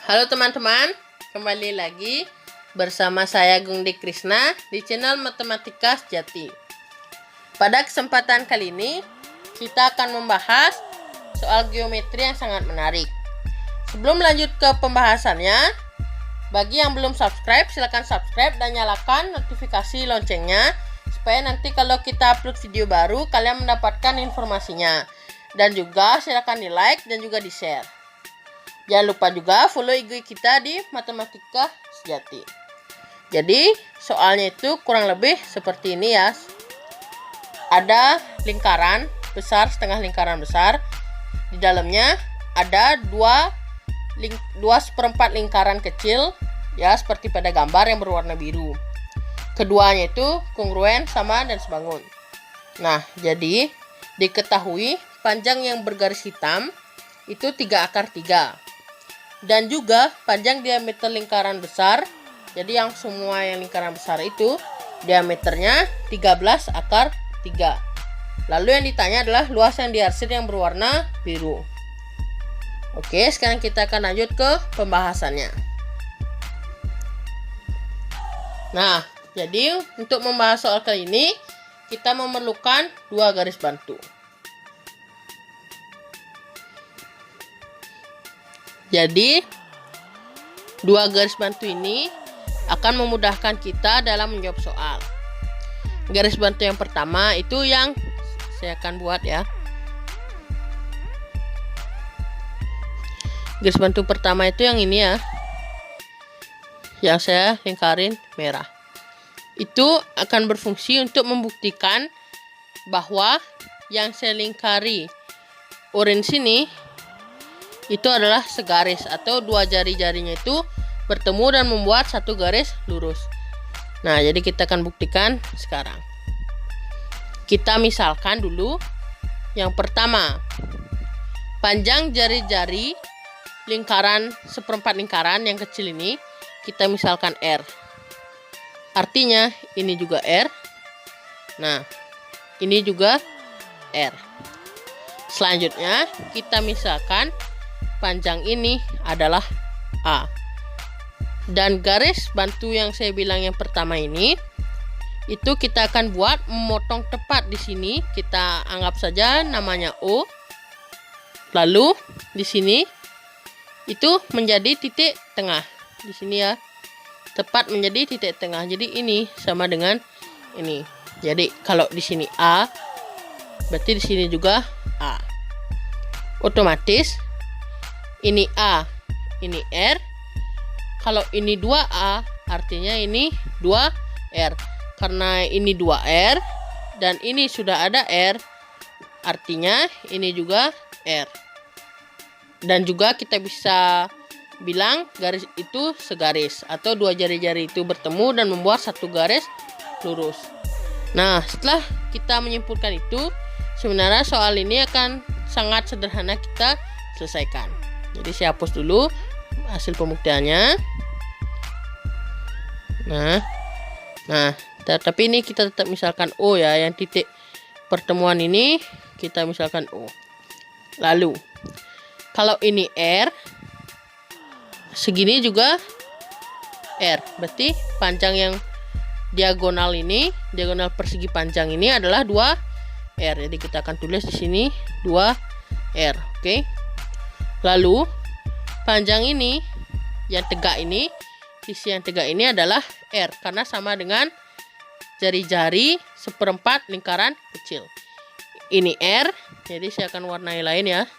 Halo teman-teman, kembali lagi bersama saya Gungdi Krisna di channel Matematika Sejati. Pada kesempatan kali ini, kita akan membahas soal geometri yang sangat menarik. Sebelum lanjut ke pembahasannya, bagi yang belum subscribe, silakan subscribe dan nyalakan notifikasi loncengnya supaya nanti kalau kita upload video baru, kalian mendapatkan informasinya. Dan juga silakan di like dan juga di share. Jangan lupa juga follow IG kita di Matematika Sejati. Jadi soalnya itu kurang lebih seperti ini ya. Ada lingkaran besar, setengah lingkaran besar. Di dalamnya ada dua seperempat lingkaran kecil ya, seperti pada gambar yang berwarna biru. Keduanya itu kongruen, sama dan sebangun. Nah, jadi diketahui panjang yang bergaris hitam itu 3/3. Dan juga panjang diameter lingkaran besar. Jadi yang semua yang lingkaran besar itu diameternya 13/3. Lalu yang ditanya adalah luas yang diarsir yang berwarna biru. Oke, sekarang kita akan lanjut ke pembahasannya. Nah, jadi untuk membahas soal kali ini kita memerlukan dua garis bantu. Jadi, dua garis bantu ini akan memudahkan kita dalam menjawab soal. Garis bantu yang pertama itu yang saya akan buat ya. Garis bantu pertama itu yang ini ya. Yang saya lingkarin merah. Itu akan berfungsi untuk membuktikan bahwa yang saya lingkari orange ini itu adalah segaris atau dua jari-jarinya itu bertemu dan membuat satu garis lurus. Nah, jadi kita akan buktikan sekarang. Kita misalkan dulu yang pertama, panjang jari-jari lingkaran seperempat lingkaran yang kecil ini kita misalkan R. Artinya ini juga R. Nah, ini juga R. Selanjutnya kita misalkan panjang ini adalah A. Dan garis bantu yang saya bilang yang pertama ini itu kita akan buat memotong tepat di sini. Kita anggap saja namanya O. Lalu di sini itu menjadi titik tengah. Di sini ya. Tepat menjadi titik tengah. Jadi ini sama dengan ini. Jadi kalau di sini A, berarti di sini juga A. Otomatis ini A, ini R. Kalau ini 2A, artinya ini 2R. Karena ini 2R dan ini sudah ada R, artinya ini juga R. Dan juga kita bisa bilang garis itu segaris atau dua jari-jari itu bertemu dan membuat satu garis lurus. Nah, setelah kita menyimpulkan itu, sebenarnya soal ini akan sangat sederhana kita selesaikan. Jadi saya hapus dulu hasil pembuktiannya. Nah, tapi ini kita tetap misalkan O ya, yang titik pertemuan ini kita misalkan O. Lalu, kalau ini R, segini juga R. Berarti panjang yang diagonal ini, diagonal persegi panjang ini adalah 2R. Jadi kita akan tulis di sini 2R. Oke. Lalu panjang ini yang tegak ini, sisi yang tegak ini adalah R karena sama dengan jari-jari seperempat lingkaran kecil. Ini R, jadi saya akan warnai lain ya.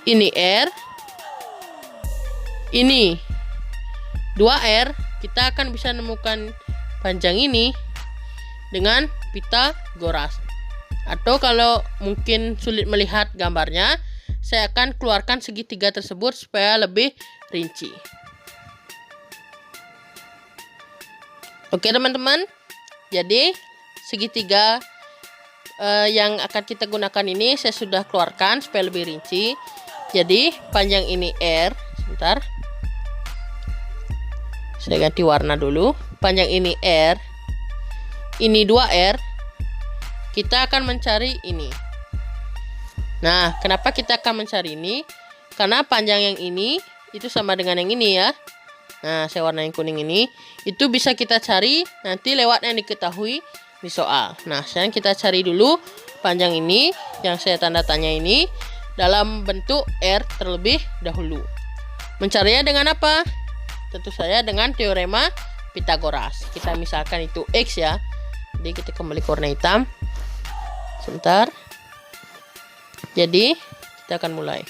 Ini R. Ini 2R, kita akan bisa menemukan panjang ini dengan Pitagoras. Atau kalau mungkin sulit melihat gambarnya, saya akan keluarkan segitiga tersebut supaya lebih rinci. Oke teman-teman, jadi segitiga yang akan kita gunakan ini saya sudah keluarkan supaya lebih rinci. Jadi panjang ini R, sebentar, saya ganti warna dulu. Panjang ini R, ini 2R, kita akan mencari ini. Nah, kenapa kita akan mencari ini? Karena panjang yang ini itu sama dengan yang ini ya. Nah, saya warna yang kuning ini. Itu bisa kita cari nanti lewat yang diketahui di soal. Nah, sekarang kita cari dulu panjang ini yang saya tanda tanya ini dalam bentuk R terlebih dahulu. Mencarinya dengan apa? Tentu saja dengan teorema Pitagoras. Kita misalkan itu X ya. Jadi kita kembali ke warna hitam. Sebentar. Jadi kita akan mulai.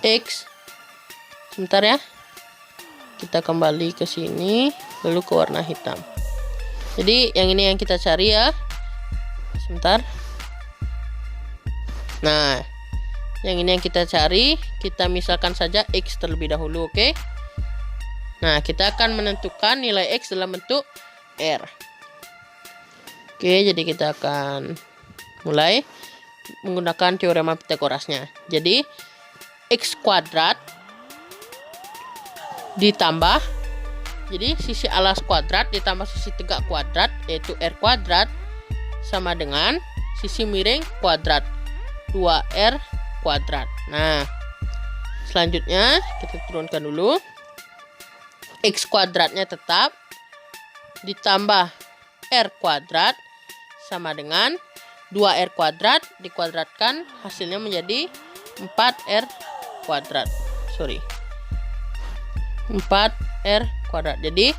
X. Sebentar ya. Kita kembali ke sini, lalu ke warna hitam. Jadi yang ini yang kita cari ya. Sebentar. Nah, yang ini yang kita cari, kita misalkan saja X terlebih dahulu, oke? Nah, kita akan menentukan nilai X dalam bentuk R. Oke, jadi kita akan mulai menggunakan teorema Pitagorasnya. Jadi X kuadrat ditambah, jadi sisi alas kuadrat ditambah sisi tegak kuadrat, yaitu R kuadrat, sama dengan sisi miring kuadrat, 2R kuadrat. Nah, selanjutnya kita turunkan dulu. X kuadratnya tetap ditambah R kuadrat sama dengan 2R kuadrat dikuadratkan, hasilnya menjadi 4R kuadrat. 4R kuadrat. Jadi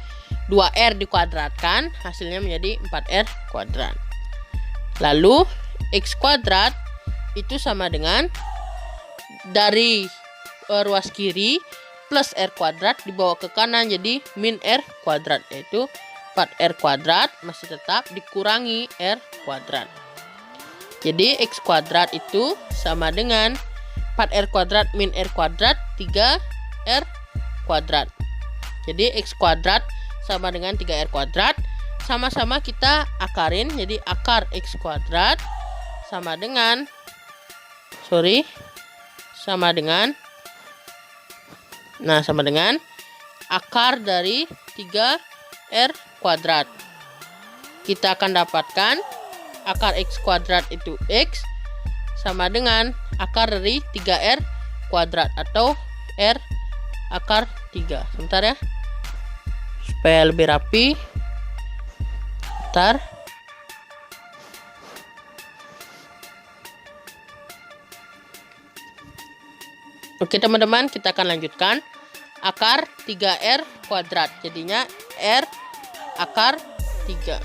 2R dikuadratkan, hasilnya menjadi 4R kuadrat. Lalu X kuadrat itu sama dengan dari ruas kiri plus R kuadrat dibawa ke kanan jadi min R kuadrat, yaitu 4R kuadrat masih tetap dikurangi R kuadrat. Jadi X kuadrat itu sama dengan 4R kuadrat min R kuadrat 3R kuadrat. Jadi X kuadrat sama dengan 3R kuadrat. Sama-sama kita akarin, jadi akar X kuadrat sama dengan sama dengan akar dari 3R kuadrat. Kita akan dapatkan akar X kuadrat itu X sama dengan akar dari 3R kuadrat atau R akar 3. Sebentar ya, supaya lebih rapi. Bentar. Oke teman-teman, kita akan lanjutkan. Akar 3R kuadrat, jadinya R akar 3.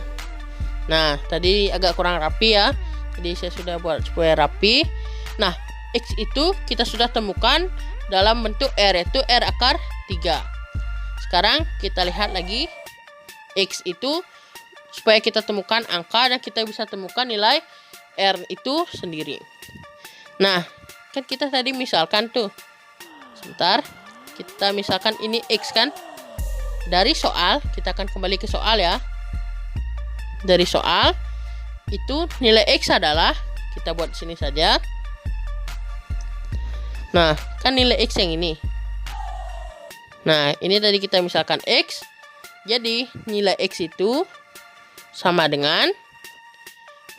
Nah, tadi agak kurang rapi ya, jadi saya sudah buat supaya rapi. Nah, X itu kita sudah temukan dalam bentuk R, yaitu R akar 3. Sekarang kita lihat lagi X itu supaya kita temukan angka dan kita bisa temukan nilai R itu sendiri. Nah, kan kita tadi misalkan tuh, sebentar, kita misalkan ini X kan. Dari soal, kita akan kembali ke soal ya. Dari soal itu nilai X adalah, kita buat sini saja. Nah, kan nilai X yang ini. Nah, ini tadi kita misalkan X. Jadi nilai X itu sama dengan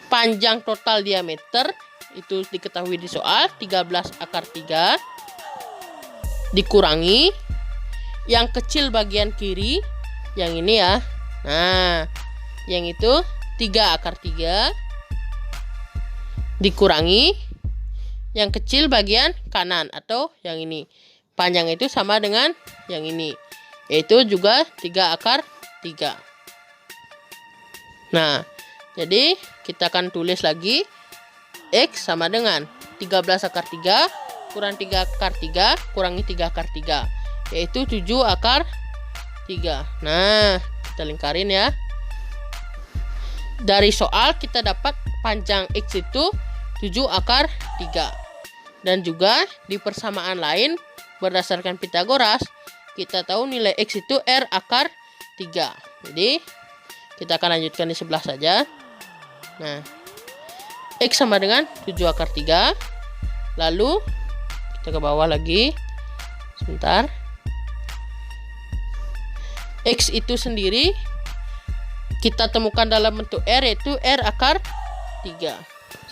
panjang total diameter, itu diketahui di soal 13 akar 3 dikurangi yang kecil bagian kiri, yang ini ya. Nah, yang itu 3 akar 3 dikurangi yang kecil bagian kanan atau yang ini. Panjang itu sama dengan yang ini, yaitu juga 3 akar 3. Nah, jadi kita akan tulis lagi X sama dengan 13 akar 3 kurang 3 akar 3 kurangi 3 akar 3, yaitu 7 akar 3. Nah, kita lingkarin ya. Dari soal kita dapat panjang X itu 7 akar 3. Dan juga di persamaan lain berdasarkan Pitagoras, kita tahu nilai X itu R akar 3. Jadi kita akan lanjutkan di sebelah saja. Nah, X sama dengan 7 akar 3. Lalu kita ke bawah lagi. Sebentar. X itu sendiri kita temukan dalam bentuk R, yaitu R akar 3.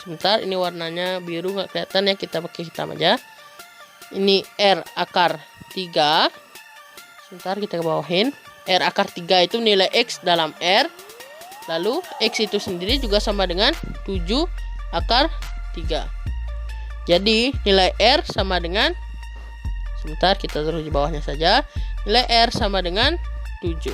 Sebentar, ini warnanya biru nggak kelihatan ya, kita pakai hitam aja. Ini R akar 3. Sebentar, kita ke bawahin. R akar 3 itu nilai X dalam R. Lalu X itu sendiri juga sama dengan 7 akar 3. Jadi nilai R sama dengan, sebentar kita taruh di bawahnya saja. Nilai R sama dengan 7.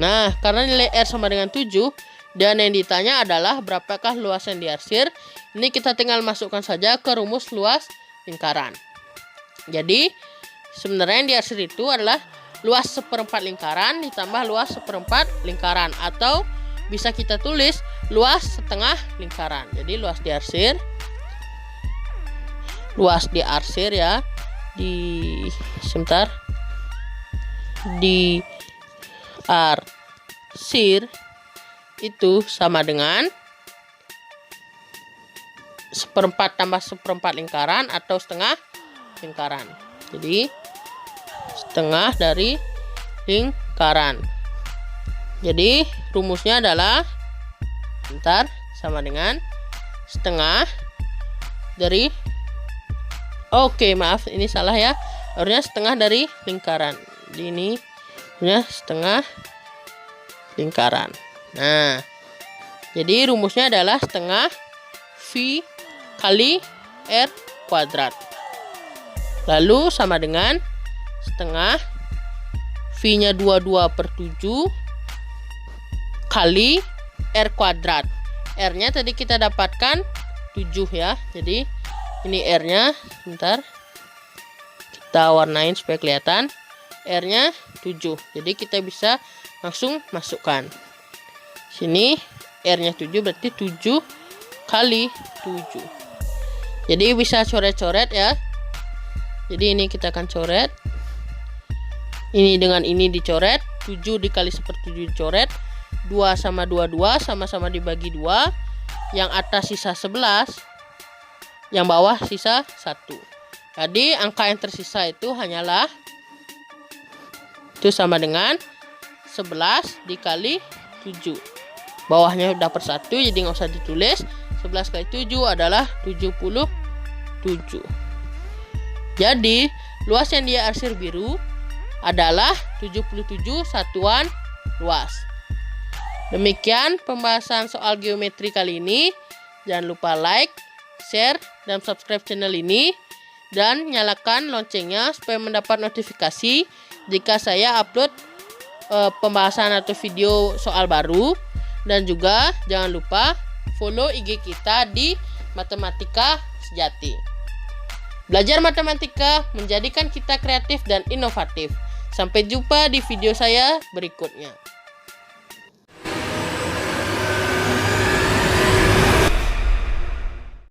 Nah, karena nilai R sama dengan 7 dan yang ditanya adalah berapakah luas yang diarsir, ini kita tinggal masukkan saja ke rumus luas lingkaran. Jadi sebenarnya yang diarsir itu adalah luas seperempat lingkaran ditambah luas seperempat lingkaran, atau bisa kita tulis luas setengah lingkaran. Jadi luas diarsir ya, sebentar, diarsir itu sama dengan seperempat tambah seperempat lingkaran atau setengah lingkaran. Jadi setengah dari lingkaran. Jadi rumusnya adalah sama dengan setengah dari, oke maaf ini salah ya, harusnya setengah dari lingkaran. Jadi ini harusnya setengah lingkaran. Nah, jadi rumusnya adalah setengah V kali R kuadrat. Lalu sama dengan setengah V-nya 22/7 kali R kuadrat. R-nya tadi kita dapatkan 7 ya. Jadi ini R-nya, sebentar, kita warnain supaya kelihatan. R-nya 7. Jadi kita bisa langsung masukkan. Sini R-nya 7 berarti 7 kali 7. Jadi bisa coret-coret ya. Jadi ini kita akan coret. Ini dengan ini dicoret. 7 dikali 1/7 dicoret. 2 sama 2, 2. Sama-sama dibagi 2. Yang atas sisa 11. Yang bawah sisa 1. Jadi angka yang tersisa itu hanyalah, itu sama dengan 11 dikali 7. Bawahnya udah per 1, jadi nggak usah ditulis. 11 kali 7 adalah 77. Jadi luas yang diarsir biru adalah 77 satuan luas. Demikian pembahasan soal geometri kali ini. Jangan lupa like, share, dan subscribe channel ini. Dan nyalakan loncengnya supaya mendapat notifikasi jika saya upload pembahasan atau video soal baru. Dan juga jangan lupa follow IG kita di Matematika Sejati. Belajar matematika menjadikan kita kreatif dan inovatif. Sampai jumpa di video saya berikutnya.